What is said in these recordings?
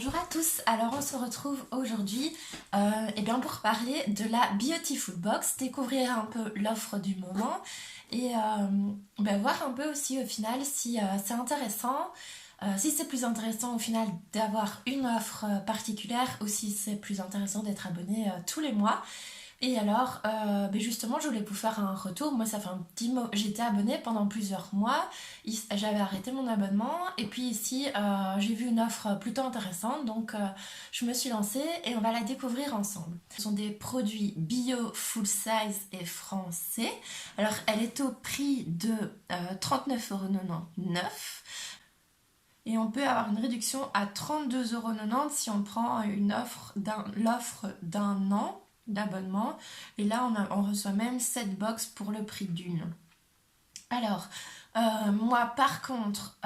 Bonjour à tous, alors on se retrouve aujourd'hui pour parler de la Beautiful Box, découvrir un peu l'offre du moment et voir un peu aussi au final si c'est intéressant, si c'est plus intéressant au final d'avoir une offre particulière ou si c'est plus intéressant d'être abonné tous les mois. Et alors, justement, je voulais vous faire un retour. Moi, ça fait un petit moment. J'étais abonnée pendant plusieurs mois. J'avais arrêté mon abonnement. Et puis ici, j'ai vu une offre plutôt intéressante. Donc, je me suis lancée et on va la découvrir ensemble. Ce sont des produits bio, full size et français. Alors, elle est au prix de 39,99 €. Et on peut avoir une réduction à 32,90 € si on prend l'offre d'un an d'abonnement. Et là, on reçoit même 7 box pour le prix d'une. Alors, moi par contre,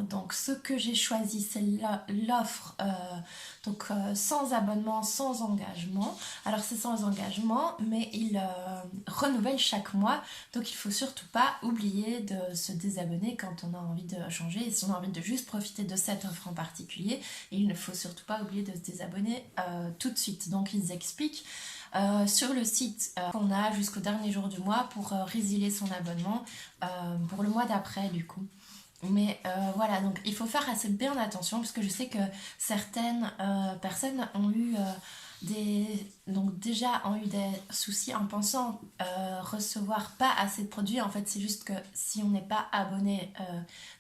donc ce que j'ai choisi, c'est l'offre sans abonnement, sans engagement. Alors c'est sans engagement, mais il renouvelle chaque mois, donc il faut surtout pas oublier de se désabonner quand on a envie de changer. Et si on a envie de juste profiter de cette offre en particulier, il ne faut surtout pas oublier de se désabonner tout de suite. Donc ils expliquent sur le site qu'on a jusqu'au dernier jour du mois pour résilier son abonnement pour le mois d'après du coup. Mais voilà, donc il faut faire assez bien attention parce que je sais que certaines personnes ont eu ont eu des soucis en pensant recevoir pas assez de produits. En fait, c'est juste que si on n'est pas abonné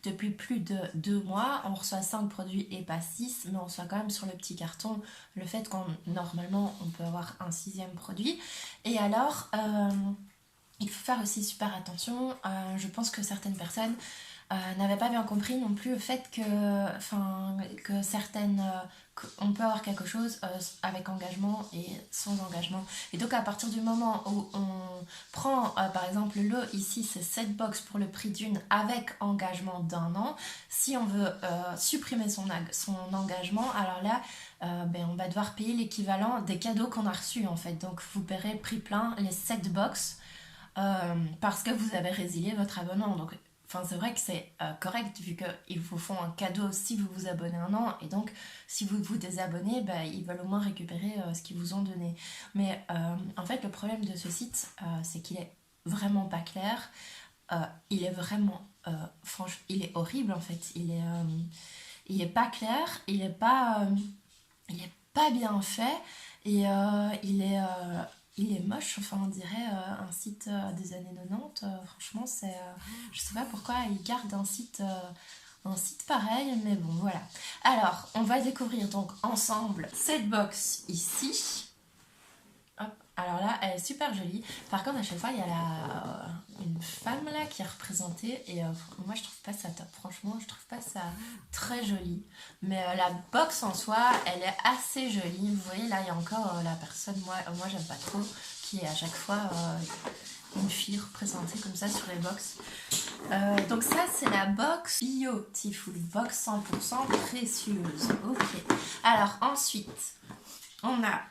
depuis plus de 2 mois, on reçoit 5 produits et pas 6, mais on reçoit quand même sur le petit carton le fait qu'on normalement on peut avoir un 6e produit. Et alors, il faut faire aussi super attention. Je pense que certaines personnes n'avaient pas bien compris non plus le fait que certaines on peut avoir quelque chose avec engagement et sans engagement. Et donc à partir du moment où on prend par exemple ici c'est 7 box pour le prix d'une avec engagement d'un an, si on veut supprimer son engagement, alors là on va devoir payer l'équivalent des cadeaux qu'on a reçus en fait. Donc vous paierez prix plein les 7 box parce que vous avez résilié votre abonnement. Donc c'est vrai que c'est correct vu qu'ils vous font un cadeau si vous vous abonnez un an, et donc si vous vous désabonnez, ils veulent au moins récupérer ce qu'ils vous ont donné. Mais en fait le problème de ce site c'est qu'il est vraiment pas clair, il est vraiment franchement il est horrible en fait, il est pas clair, il est pas bien fait, et il est moche, enfin on dirait un site des années 90, franchement c'est... je sais pas pourquoi ils gardent un site pareil, mais bon voilà. Alors on va découvrir donc ensemble cette box ici. Hop. Alors là elle est super jolie, par contre à chaque fois il y a une femme là qui est représentée et moi je trouve pas ça top, franchement je trouve pas ça très joli, mais la box en soi elle est assez jolie. Vous voyez là il y a encore la personne, moi j'aime pas trop, qui est à chaque fois une fille représentée comme ça sur les box. Donc ça c'est la box Beautiful Box 100% précieuse. Ok, alors ensuite on a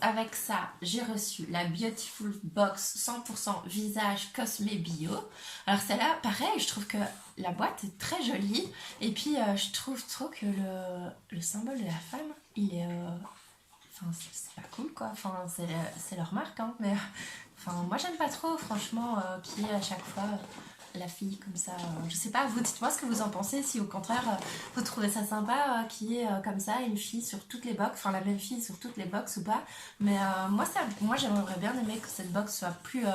avec ça, j'ai reçu la Beautiful Box 100% visage cosmé bio. Alors celle-là, pareil, je trouve que la boîte est très jolie. Et puis je trouve trop que le symbole de la femme, il est... c'est pas cool quoi. C'est leur marque, hein. Mais moi j'aime pas trop, franchement, qu'il y ait à chaque fois... la fille comme ça, je sais pas, vous dites-moi ce que vous en pensez, si au contraire vous trouvez ça sympa qu'il y ait comme ça une fille sur toutes les box, la même fille sur toutes les box ou pas. Mais moi j'aimerais bien aimer que cette box soit plus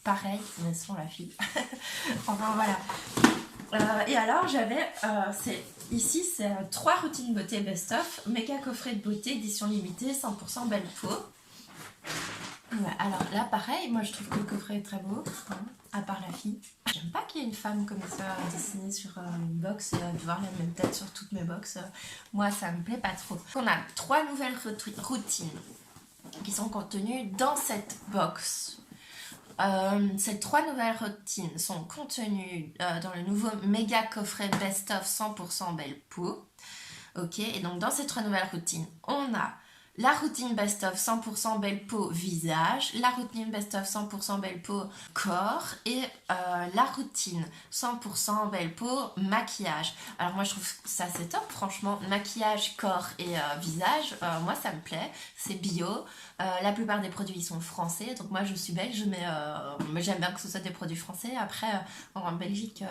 pareil, mais sans la fille. Enfin voilà. Et alors j'avais ici c'est 3 routines beauté best-of, méga coffret de beauté édition limitée 100% belle peau. Ouais, alors là pareil, moi je trouve que le coffret est très beau, hein, à part la fille. J'aime pas qu'il y ait une femme comme ça dessinée sur une box et de voir la même tête sur toutes mes box. Moi ça me plaît pas trop. On a 3 nouvelles routines qui sont contenues dans cette box. Ces 3 nouvelles routines sont contenues dans le nouveau méga coffret best of 100% belle peau. Ok, et donc dans ces 3 nouvelles routines, on a la routine Best of 100% belle peau visage, la routine Best of 100% belle peau corps et la routine 100% belle peau maquillage. Alors moi je trouve ça c'est top franchement, maquillage, corps et visage, moi ça me plaît, c'est bio. La plupart des produits sont français, donc moi je suis belge, mais j'aime bien que ce soit des produits français. Après, en Belgique,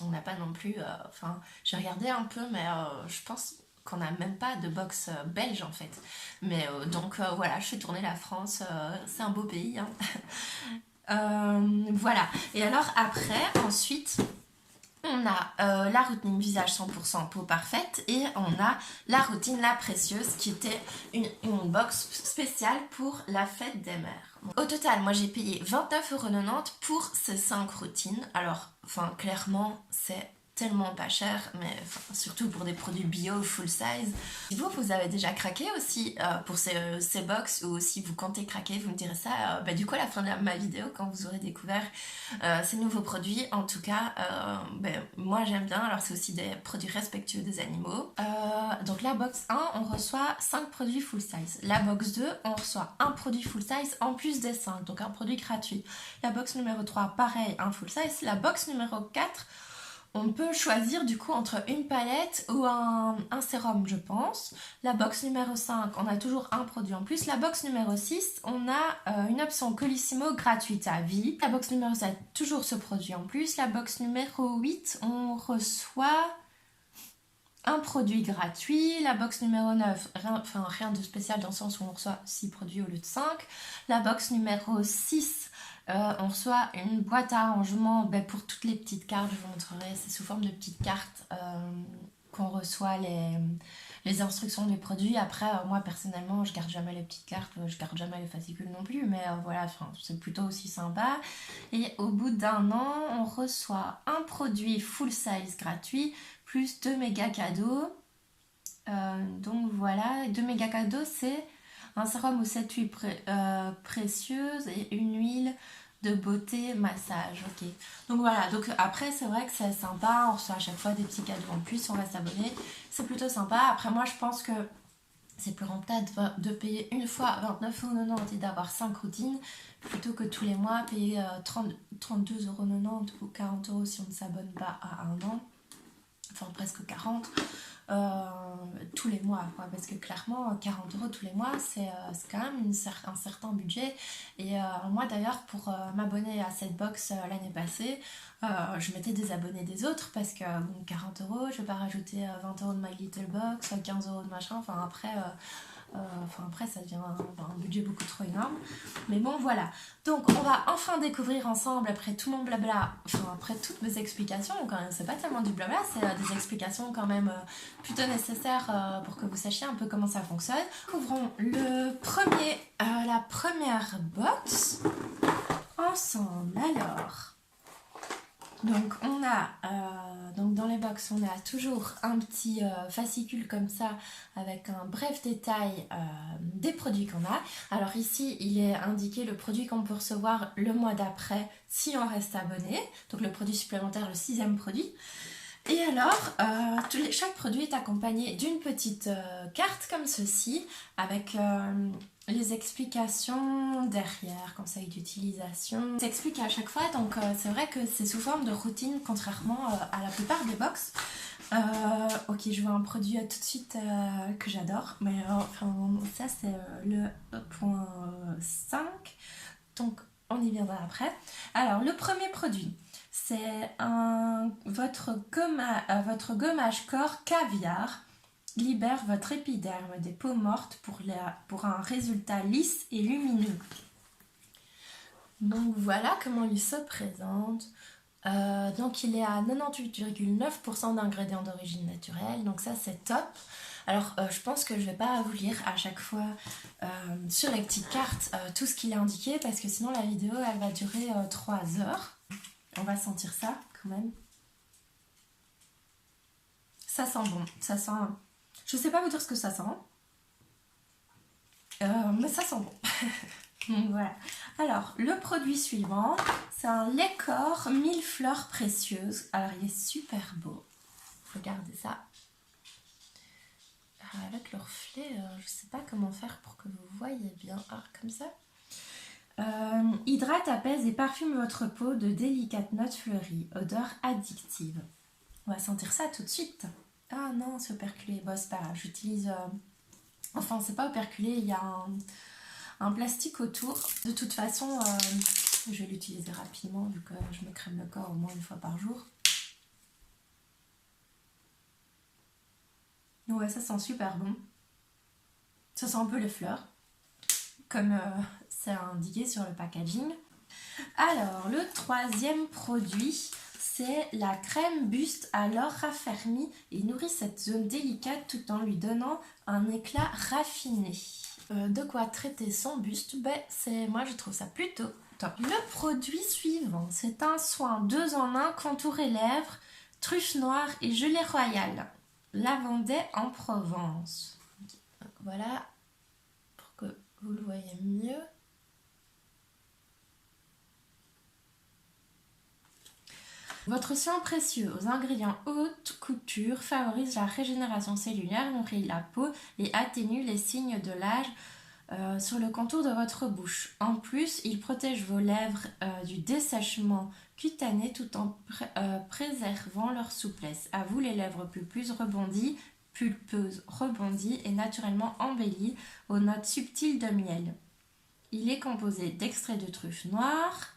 on n'a pas non plus. Enfin, j'ai regardé un peu, mais je pense qu'on n'a même pas de box belge en fait. Mais donc voilà, je fais tourner la France, c'est un beau pays. Hein. Voilà. Et alors après, ensuite. On a la routine visage 100% peau parfaite et on a la routine La Précieuse qui était une box spéciale pour la fête des mères. Au total, moi j'ai payé 29,90€ pour ces 5 routines. Alors, enfin clairement, c'est tellement pas cher, mais surtout pour des produits bio full size. Si vous avez déjà craqué aussi pour ces box, ou si vous comptez craquer, vous me direz ça du coup à la fin de ma vidéo quand vous aurez découvert ces nouveaux produits. En tout cas, moi j'aime bien. Alors c'est aussi des produits respectueux des animaux. Donc la box 1, on reçoit 5 produits full size. La box 2, on reçoit un produit full size en plus des 5, donc un produit gratuit. La box numéro 3, pareil, un full size. La box numéro 4, on peut choisir du coup entre une palette ou un sérum, je pense. La box numéro 5, on a toujours un produit en plus. La box numéro 6, on a une option Colissimo gratuite à vie. La box numéro 7, toujours ce produit en plus. La box numéro 8, on reçoit un produit gratuit. La box numéro 9, rien de spécial dans le sens où on reçoit 6 produits au lieu de 5. La box numéro 6, on reçoit une boîte à rangement pour toutes les petites cartes. Je vous montrerai, c'est sous forme de petites cartes qu'on reçoit les instructions des produits. Après, moi personnellement, je garde jamais les petites cartes, je garde jamais les fascicules non plus, mais voilà, c'est plutôt aussi sympa. Et au bout d'un an, on reçoit un produit full size gratuit, plus 2 méga cadeaux. Donc voilà, 2 méga cadeaux, c'est un sérum aux 7 huiles précieuses et une huile de beauté massage. Ok, donc voilà, donc après c'est vrai que c'est sympa, on reçoit à chaque fois des petits cadeaux en plus, on reste abonné, c'est plutôt sympa. Après moi je pense que c'est plus rentable de payer une fois 29,90€ et d'avoir 5 routines plutôt que tous les mois payer 32,90€ ou 40€ si on ne s'abonne pas à un an, enfin presque 40. Tous les mois quoi, parce que clairement 40€ tous les mois c'est quand même un certain budget. Et moi d'ailleurs pour m'abonner à cette box l'année passée, je m'étais désabonnée des autres parce que 40€, je vais pas rajouter 20€ de My Little Box, 15€ de machin, après ça devient un budget beaucoup trop énorme. Mais bon voilà, donc on va enfin découvrir ensemble après tout mon blabla, après toutes mes explications, quand même c'est pas tellement du blabla, c'est des explications quand même plutôt nécessaires pour que vous sachiez un peu comment ça fonctionne. Ouvrons la première box ensemble. Alors donc on a donc dans les box on a toujours un petit fascicule comme ça avec un bref détail des produits qu'on a. Alors ici il est indiqué le produit qu'on peut recevoir le mois d'après si on reste abonné, donc le produit supplémentaire, le 6e produit. Et alors chaque produit est accompagné d'une petite carte comme ceci avec les explications derrière, conseils d'utilisation. J'explique à chaque fois, donc c'est vrai que c'est sous forme de routine, contrairement à la plupart des box. Ok, je vois un produit tout de suite que j'adore, mais ça c'est le point 5, donc on y viendra après. Alors le premier produit, c'est votre gommage corps caviar. Libère votre épiderme des peaux mortes pour un résultat lisse et lumineux. Donc voilà comment il se présente. Donc il est à 98,9% d'ingrédients d'origine naturelle, donc ça c'est top. Alors je pense que je vais pas vous lire à chaque fois sur les petites cartes tout ce qu'il est indiqué, parce que sinon la vidéo elle va durer 3 heures. On va sentir ça quand même. Ça sent bon, ça sent... Je sais pas vous dire ce que ça sent, mais ça sent bon. Donc voilà. Alors, le produit suivant, c'est un lait corps 1000 fleurs précieuses. Alors, il est super beau. Regardez ça. avec le reflet, je sais pas comment faire pour que vous voyez bien. Ah, comme ça. Hydrate, apaise et parfume votre peau de délicates notes fleuries, odeur addictive. On va sentir ça tout de suite. Ah non, c'est operculé. Bon, c'est pas grave, j'utilise... Enfin, c'est pas operculé, il y a un plastique autour. De toute façon, je vais l'utiliser rapidement vu que je me crème le corps au moins une fois par jour. Ouais, ça sent super bon. Ça sent un peu les fleurs, comme c'est indiqué sur le packaging. Alors, le troisième produit, c'est la crème buste à l'or raffermi et nourrit cette zone délicate tout en lui donnant un éclat raffiné. De quoi traiter son buste? Moi je trouve ça plutôt top. Le produit suivant, c'est un soin 2 en 1, contour et lèvres, truffe noire et gelée royale. Lavandais en Provence. Donc, voilà, pour que vous le voyez mieux. Votre soin précieux aux ingrédients haute couture favorise la régénération cellulaire, nourrit la peau et atténue les signes de l'âge sur le contour de votre bouche. En plus, il protège vos lèvres du dessèchement cutané tout en préservant leur souplesse. À vous les lèvres pulpeuses rebondies et naturellement embellies aux notes subtiles de miel. Il est composé d'extrait de truffe noire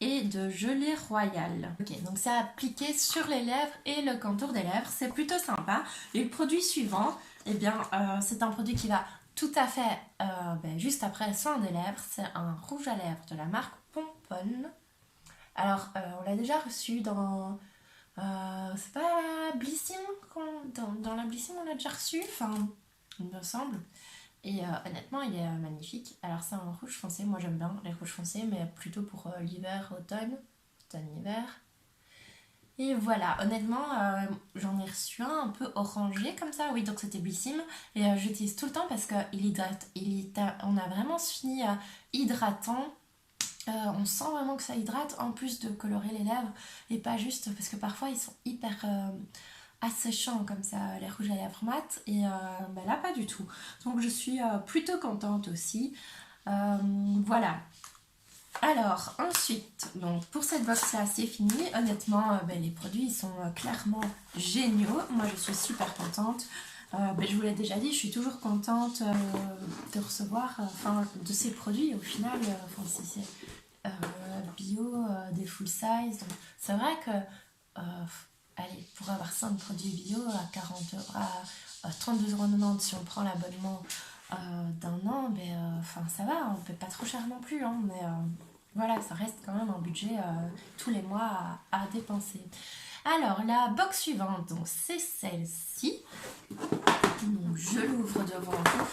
et de gelée royale. Ok, donc c'est appliqué sur les lèvres et le contour des lèvres, c'est plutôt sympa. Et le produit suivant, eh bien, c'est un produit qui va tout à fait juste après le soin des lèvres. C'est un rouge à lèvres de la marque Pomponne. Alors, on l'a déjà reçu dans... c'est pas Blissim, dans la Blissim on l'a déjà reçu, enfin, il me semble. Et honnêtement, il est magnifique. Alors c'est un rouge foncé, moi j'aime bien les rouges foncés, mais plutôt pour l'hiver, automne-hiver. Et voilà, honnêtement, j'en ai reçu un peu orangé comme ça, oui, donc c'était Blissim. Et j'utilise tout le temps parce qu'il hydrate. On a vraiment ce fini hydratant. On sent vraiment que ça hydrate, en plus de colorer les lèvres. Et pas juste, parce que parfois ils sont hyper... asséchant comme ça les rouges à lèvres mat et là pas du tout, donc je suis plutôt contente aussi. Voilà, alors ensuite, donc pour cette box là c'est fini. Honnêtement les produits ils sont clairement géniaux, moi je suis super contente. Je vous l'ai déjà dit, je suis toujours contente de recevoir de ces produits au final. C'est bio, des full size, donc c'est vrai que allez, pour avoir 5 produits bio à 40 €, à 32,90 € si on prend l'abonnement d'un an, ça va, on ne paie pas trop cher non plus, hein, mais voilà, ça reste quand même un budget tous les mois à dépenser. Alors, la box suivante, donc c'est celle-ci. Donc, je l'ouvre devant vous.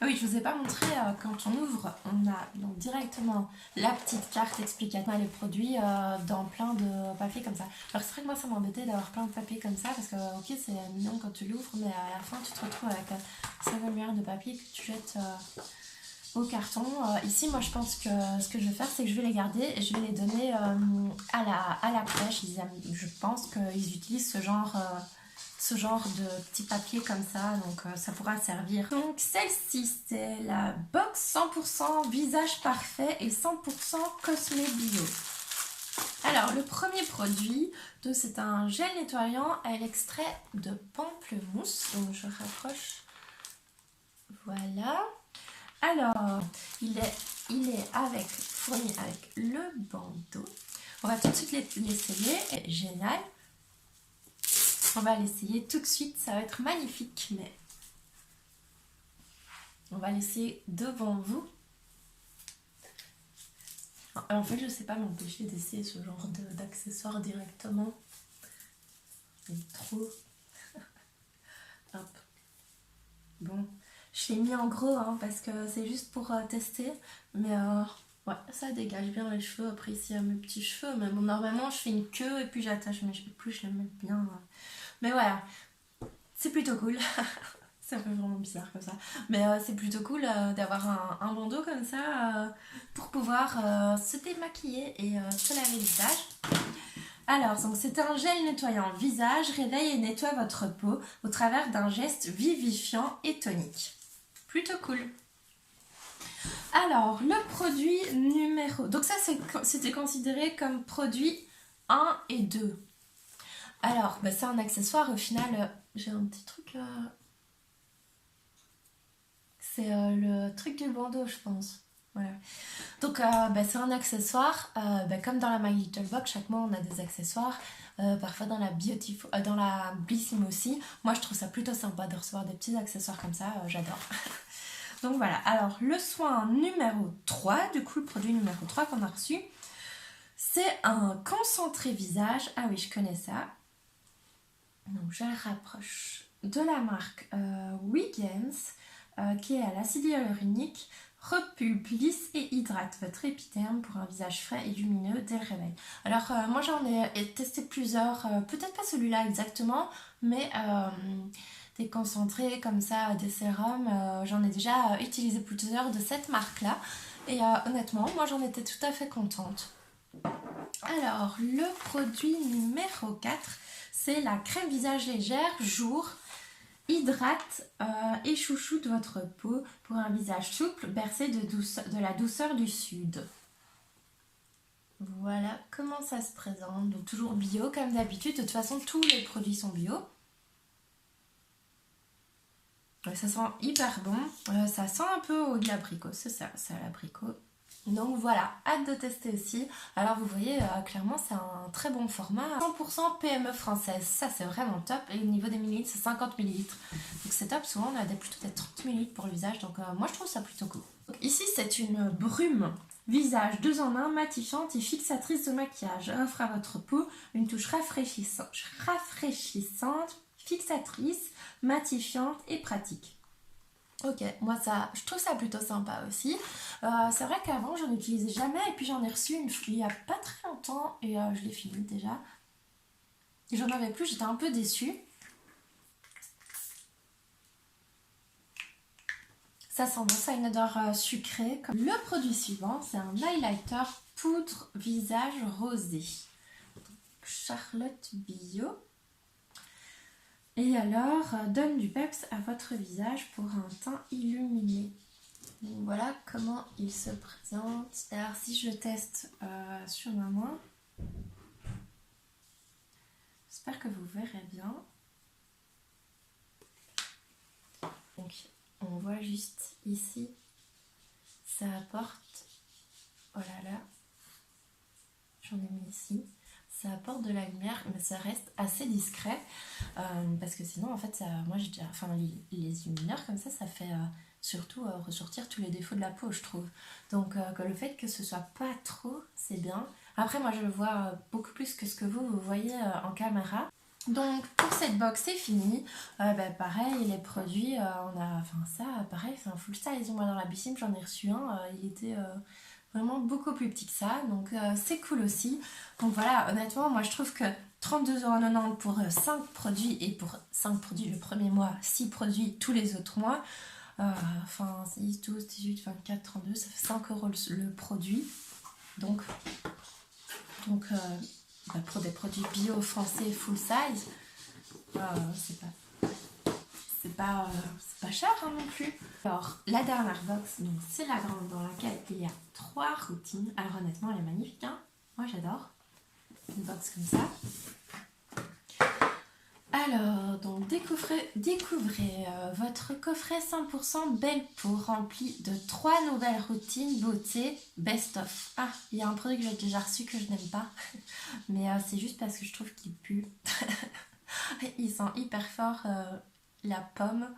Ah oui, je vous ai pas montré, quand on ouvre, on a donc directement la petite carte explicatant les produits dans plein de papiers comme ça. Alors c'est vrai que moi ça m'embêtait d'avoir plein de papiers comme ça parce que ok c'est mignon quand tu l'ouvres, mais à la fin tu te retrouves avec 5 milliards de papiers que tu jettes au carton. Ici moi je pense que ce que je vais faire c'est que je vais les garder et je vais les donner à la crèche. Je pense qu'ils utilisent ce genre de petits papiers comme ça, donc ça pourra servir. Donc celle-ci c'est la box 100% visage parfait et 100% cosmé bio. Alors le premier produit, c'est un gel nettoyant à l'extrait de pamplemousse, donc je rapproche, voilà. Alors il est fourni avec le bandeau. On va tout de suite l'essayer, génial. On va l'essayer tout de suite, ça va être magnifique, mais on va l'essayer devant vous. En fait, je ne sais pas m'empêcher d'essayer ce genre d'accessoires directement. C'est trop. Hop. Bon, je l'ai mis en gros parce que c'est juste pour tester, mais ouais, ça dégage bien les cheveux. Après ici il y a mes petits cheveux, mais bon, normalement je fais une queue et puis j'attache mes cheveux, plus je les mets bien. Mais voilà, c'est plutôt cool. Ça fait vraiment bizarre comme ça. Mais c'est plutôt cool d'avoir un bandeau comme ça pour pouvoir se démaquiller et se laver le visage. Alors, donc c'est un gel nettoyant visage, réveille et nettoie votre peau au travers d'un geste vivifiant et tonique. Plutôt cool. Alors, le produit numéro... Donc ça, c'était considéré comme produit 1 et 2. Alors, bah, c'est un accessoire. Au final, j'ai un petit truc... C'est le truc du bandeau, je pense. Voilà. Donc, bah, c'est un accessoire. Bah, comme dans la My Little Box, chaque mois, on a des accessoires. Parfois dans la dans la Blissim aussi. Moi, je trouve ça plutôt sympa de recevoir des petits accessoires comme ça. J'adore. Donc voilà, alors le soin numéro 3, du coup le produit numéro 3 qu'on a reçu, c'est un concentré visage. Ah oui, je connais ça. Donc je le rapproche de la marque Wiggins, qui est à l'acide hyaluronique, repulpe, lisse et hydrate votre épiderme pour un visage frais et lumineux dès le réveil. Alors moi j'en ai testé plusieurs, peut-être pas celui-là exactement, mais... des concentrés comme ça, des sérums, j'en ai déjà utilisé plusieurs de cette marque là et honnêtement moi j'en étais tout à fait contente. Alors le produit numéro 4, c'est la crème visage légère jour, hydrate et chouchoute votre peau pour un visage souple bercé de la douceur du sud. Voilà comment ça se présente, donc toujours bio comme d'habitude, de toute façon tous les produits sont bio. Ça sent hyper bon, ça sent un peu au de l'abricot, c'est ça, c'est à l'abricot. Donc voilà, hâte de tester aussi. Alors vous voyez, clairement c'est un très bon format, 100% PME française, ça c'est vraiment top. Et au niveau des millilitres, c'est 50 millilitres. Donc c'est top, souvent on a plutôt des 30 millilitres pour le visage, donc moi je trouve ça plutôt cool. Donc, ici c'est une brume visage 2 en 1, matifiante et fixatrice de maquillage. Offre à votre peau une touche rafraîchissante, fixatrice, matifiante et pratique. Ok, moi ça, je trouve ça plutôt sympa aussi. C'est vrai qu'avant j'en utilisais jamais et puis j'en ai reçu une il y a pas très longtemps et je l'ai fini déjà. J'en avais plus, j'étais un peu déçue. Ça sent bon, ça a une odeur sucrée. Le produit suivant, c'est un highlighter poudre visage rosé. Charlotte Bio. Et alors, donne du peps à votre visage pour un teint illuminé. Donc voilà comment il se présente. Alors si je le teste sur ma main, j'espère que vous verrez bien. Donc on voit juste ici, ça apporte, oh là là, j'en ai mis ici. Ça apporte de la lumière, mais ça reste assez discret parce que sinon en fait ça, moi j'ai déjà, enfin les illumineurs comme ça fait surtout ressortir tous les défauts de la peau je trouve. Donc que le fait que ce soit pas trop, c'est bien. Après moi je le vois beaucoup plus que ce que vous voyez en caméra. Donc pour cette box c'est fini. Pareil les produits, on a, enfin ça pareil c'est un full size. Moi dans la Blissim j'en ai reçu un, il était vraiment beaucoup plus petit que ça, donc c'est cool aussi. Donc voilà, honnêtement, moi je trouve que 32,90€ pour 5 produits, et pour 5 produits le premier mois, 6 produits tous les autres mois, enfin 6, 12, 18, 24, 32, ça fait 5€ le produit. Donc pour des produits bio français full size, c'est pas cher hein, non plus. Alors la dernière box, donc c'est la grande dans laquelle il y a 3 routines. Alors honnêtement elle est magnifique, hein, moi j'adore une box comme ça. Alors donc découvrez votre coffret 100% belle peau rempli de 3 nouvelles routines beauté best of. Ah, il y a un produit que j'ai déjà reçu que je n'aime pas, mais c'est juste parce que je trouve qu'il pue. Il sent hyper fort la pomme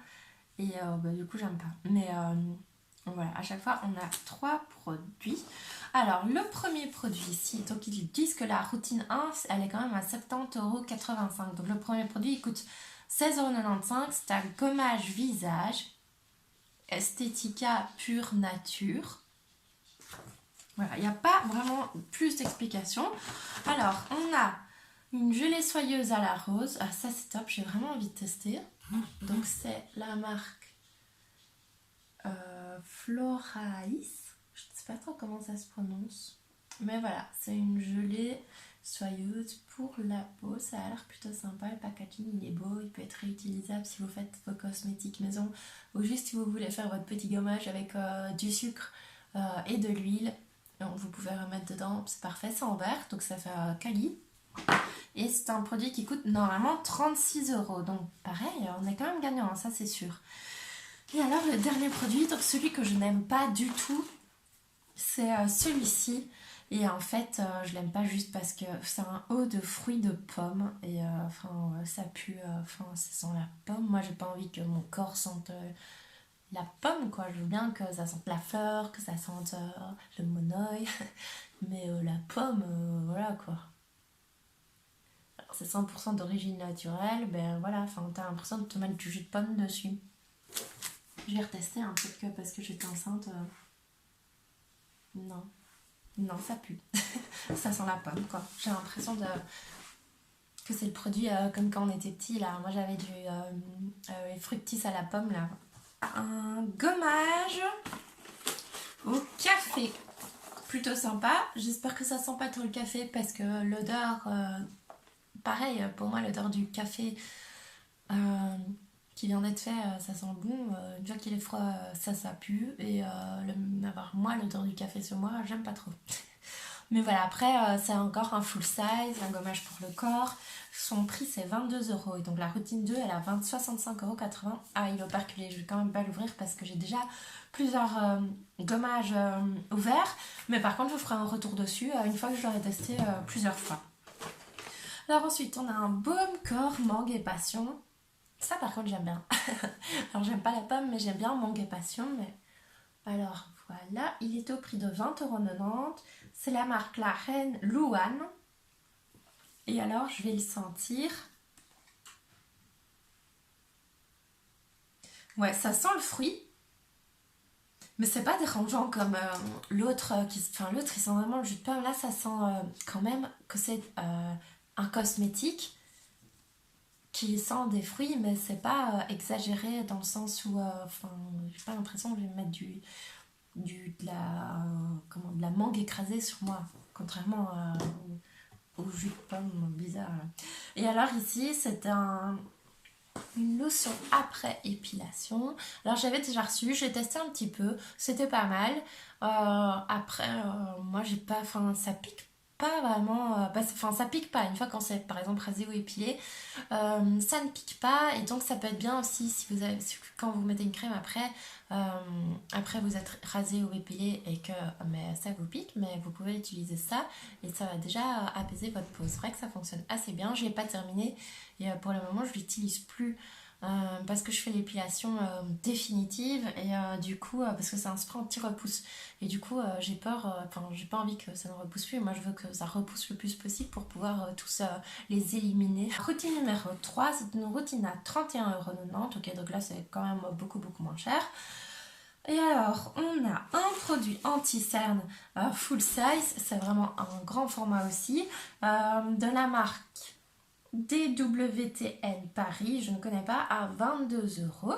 et du coup j'aime pas, mais voilà, à chaque fois on a 3 produits. Alors le premier produit ici, donc ils disent que la routine 1 elle est quand même à 70,85€. Donc le premier produit il coûte 16,95€. C'est un gommage visage Estetica pure nature. Voilà, il n'y a pas vraiment plus d'explications. Alors on a une gelée soyeuse à la rose. Ah ça c'est top, j'ai vraiment envie de tester. Donc c'est la marque Florais. Je ne sais pas trop comment ça se prononce. Mais voilà, c'est une gelée soyeuse pour la peau. Ça a l'air plutôt sympa, le packaging il est beau, il peut être réutilisable si vous faites vos cosmétiques maison ou juste si vous voulez faire votre petit gommage avec du sucre et de l'huile. Donc vous pouvez remettre dedans, c'est parfait, c'est en verre, donc ça fait quali. Et c'est un produit qui coûte normalement 36 €. Donc pareil, on est quand même gagnant, hein, ça c'est sûr. Et alors le dernier produit, donc celui que je n'aime pas du tout, c'est celui-ci. Et en fait, je l'aime pas juste parce que c'est un eau de fruits de pommes. Et ça pue, ça sent la pomme. Moi, j'ai pas envie que mon corps sente la pomme, quoi. Je veux bien que ça sente la fleur, que ça sente le monoeil. Mais la pomme, voilà, quoi. Alors, c'est 100% d'origine naturelle. Ben voilà, enfin, t'as l'impression de te mettre du jus de pomme dessus. Je vais retester un peu que parce que j'étais enceinte. Non. Non, ça pue. Ça sent la pomme, quoi. J'ai l'impression que c'est le produit comme quand on était petit, là. Moi, j'avais du fructis à la pomme, là. Un gommage au café. Plutôt sympa. J'espère que ça sent pas trop le café parce que l'odeur... pareil, pour moi, l'odeur du café qui vient d'être fait, ça sent bon. Une fois qu'il est froid, ça pue. Et avoir moi l'odeur du café sur moi, j'aime pas trop. Mais voilà, après, c'est encore un full size, un gommage pour le corps. Son prix, c'est 22 €. Et donc, la routine 2, elle a 65,80 €. Ah, il va pas reculer, je vais quand même pas l'ouvrir parce que j'ai déjà plusieurs gommages ouverts. Mais par contre, je vous ferai un retour dessus une fois que je l'aurai testé plusieurs fois. Alors ensuite, on a un baume corps mangue et passion. Ça, par contre, j'aime bien. Alors, j'aime pas la pomme, mais j'aime bien mangue et passion. Mais... alors, voilà, il est au prix de 20,90 €. C'est la marque La Reine Louane. Et alors, je vais le sentir. Ouais, ça sent le fruit. Mais c'est pas dérangeant comme l'autre. L'autre, il sent vraiment le jus de pomme. Là, ça sent quand même que c'est un cosmétique qui sent des fruits, mais c'est pas exagéré dans le sens où... j'ai pas l'impression que je vais mettre de la mangue écrasée sur moi. Contrairement au jus de pomme bizarre. Et alors ici, c'est une lotion après épilation. Alors j'avais déjà reçu, j'ai testé un petit peu, c'était pas mal. Après, moi j'ai pas, ça pique pas vraiment, ça pique pas une fois quand c'est par exemple rasé ou épilé, ça ne pique pas et donc ça peut être bien aussi si vous avez, quand vous mettez une crème après vous êtes rasé ou épilé et que mais ça vous pique, mais vous pouvez utiliser ça et ça va déjà apaiser votre peau. C'est vrai que ça fonctionne assez bien, je l'ai pas terminé et pour le moment je l'utilise plus parce que je fais l'épilation définitive et du coup parce que c'est un spray anti-repousse et du coup j'ai peur, j'ai pas envie que ça ne repousse plus, moi je veux que ça repousse le plus possible pour pouvoir tous les éliminer. Routine numéro 3, c'est une routine à 31,90 €, ok, donc là c'est quand même beaucoup moins cher. Et alors, on a un produit anti-cerne full size, c'est vraiment un grand format aussi, de la marque DWTN Paris, je ne connais pas, à 22 €.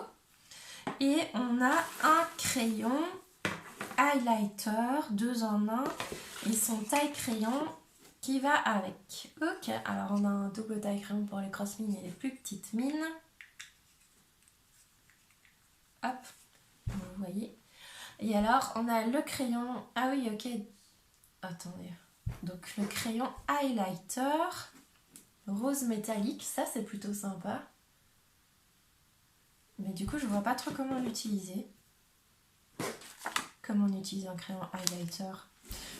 Et on a un crayon highlighter 2 en 1 et son taille crayon qui va avec. Ok, alors on a un double taille crayon pour les grosses mines et les plus petites mines. Hop, vous voyez. Et alors on a le crayon. Ah oui, ok. Attendez. Donc le crayon highlighter rose métallique, ça c'est plutôt sympa. Mais du coup je vois pas trop comment l'utiliser. Comment on utilise un crayon highlighter.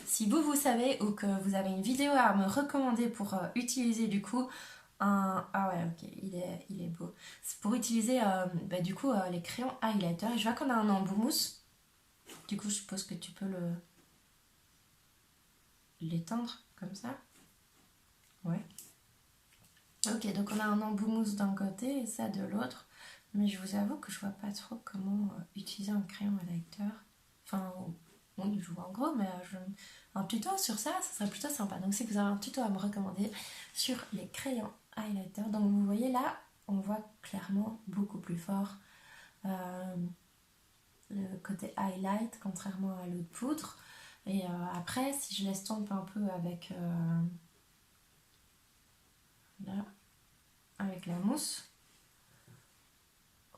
Si vous savez ou que vous avez une vidéo à me recommander pour utiliser du coup ah ouais, ok, il est beau. C'est pour utiliser du coup les crayons highlighter. Et je vois qu'on a un embout mousse. Du coup je suppose que tu peux l'étendre comme ça. Ouais. Ok, donc on a un embout mousse d'un côté et ça de l'autre. Mais je vous avoue que je vois pas trop comment utiliser un crayon highlighter. Enfin, oui, je vois en gros, mais un tuto sur ça, ça serait plutôt sympa. Donc si vous avez un tuto à me recommander sur les crayons highlighter, donc vous voyez là, on voit clairement beaucoup plus fort le côté highlight, contrairement à l'eau de poudre. Et après, si je l'estompe un peu avec Là, avec la mousse,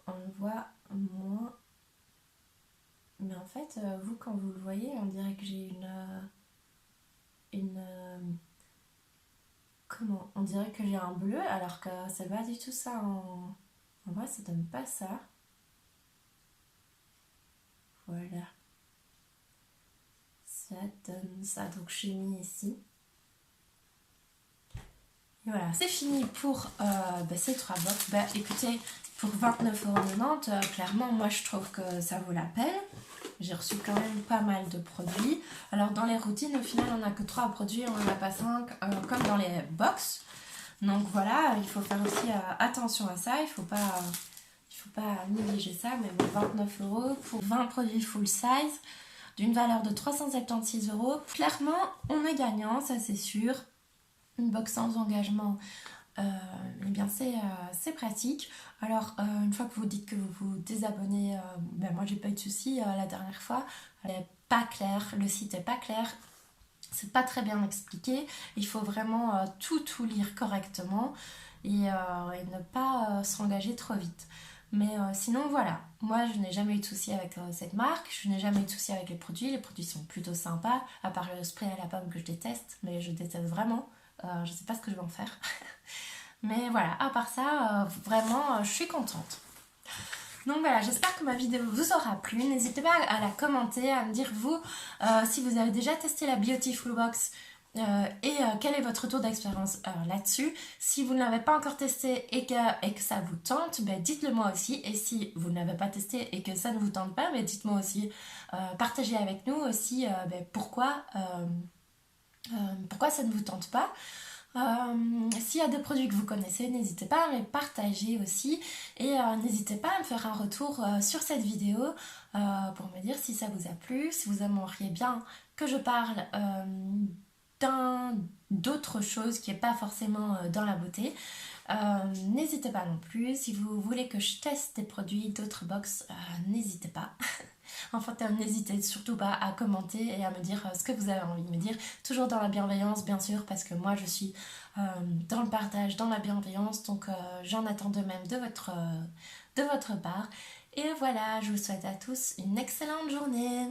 on le voit moins. Mais en fait, vous, quand vous le voyez, on dirait que j'ai comment? On dirait que j'ai un bleu, alors que c'est pas du tout ça. En vrai, ça donne pas ça. Voilà. Ça donne ça. Donc, j'ai mis ici. Et voilà, c'est fini pour ces 3 box. Bah, écoutez, pour 29,90 €, clairement, moi, je trouve que ça vaut la peine. J'ai reçu quand même pas mal de produits. Alors dans les routines, au final, on n'a que 3 produits, on n'en a pas 5, comme dans les box. Donc voilà, il faut faire aussi attention à ça. Il faut pas négliger ça. Mais bon, 29 € pour 20 produits full size, d'une valeur de 376 €. Clairement, on est gagnant, ça c'est sûr. Une box sans engagement, eh bien c'est pratique. Alors une fois que vous dites que vous vous désabonnez, ben moi j'ai pas eu de soucis la dernière fois. Elle est pas claire, le site est pas clair, c'est pas très bien expliqué. Il faut vraiment tout lire correctement et ne pas s'engager trop vite. Mais sinon voilà, moi je n'ai jamais eu de soucis avec cette marque, je n'ai jamais eu de soucis avec les produits sont plutôt sympas, à part le spray à la pomme que je déteste, mais je déteste vraiment. Je sais pas ce que je vais en faire. Mais voilà, à part ça, vraiment, je suis contente. Donc voilà, j'espère que ma vidéo vous aura plu. N'hésitez pas à la commenter, à me dire vous si vous avez déjà testé la Beautiful Box et quel est votre retour d'expérience là-dessus. Si vous ne l'avez pas encore testé et que ça vous tente, ben dites-le moi aussi. Et si vous ne l'avez pas testé et que ça ne vous tente pas, ben dites-moi aussi. Partagez avec nous aussi pourquoi ça ne vous tente pas. S'il y a des produits que vous connaissez, n'hésitez pas à les partager aussi et n'hésitez pas à me faire un retour sur cette vidéo pour me dire si ça vous a plu, si vous aimeriez bien que je parle d'autre chose qui n'est pas forcément dans la beauté. N'hésitez pas non plus, si vous voulez que je teste des produits d'autres box, n'hésitez pas. En fait, n'hésitez surtout pas à commenter et à me dire ce que vous avez envie de me dire. Toujours dans la bienveillance, bien sûr, parce que moi, je suis dans le partage, dans la bienveillance. Donc, j'en attends de même de votre part. Et voilà, je vous souhaite à tous une excellente journée.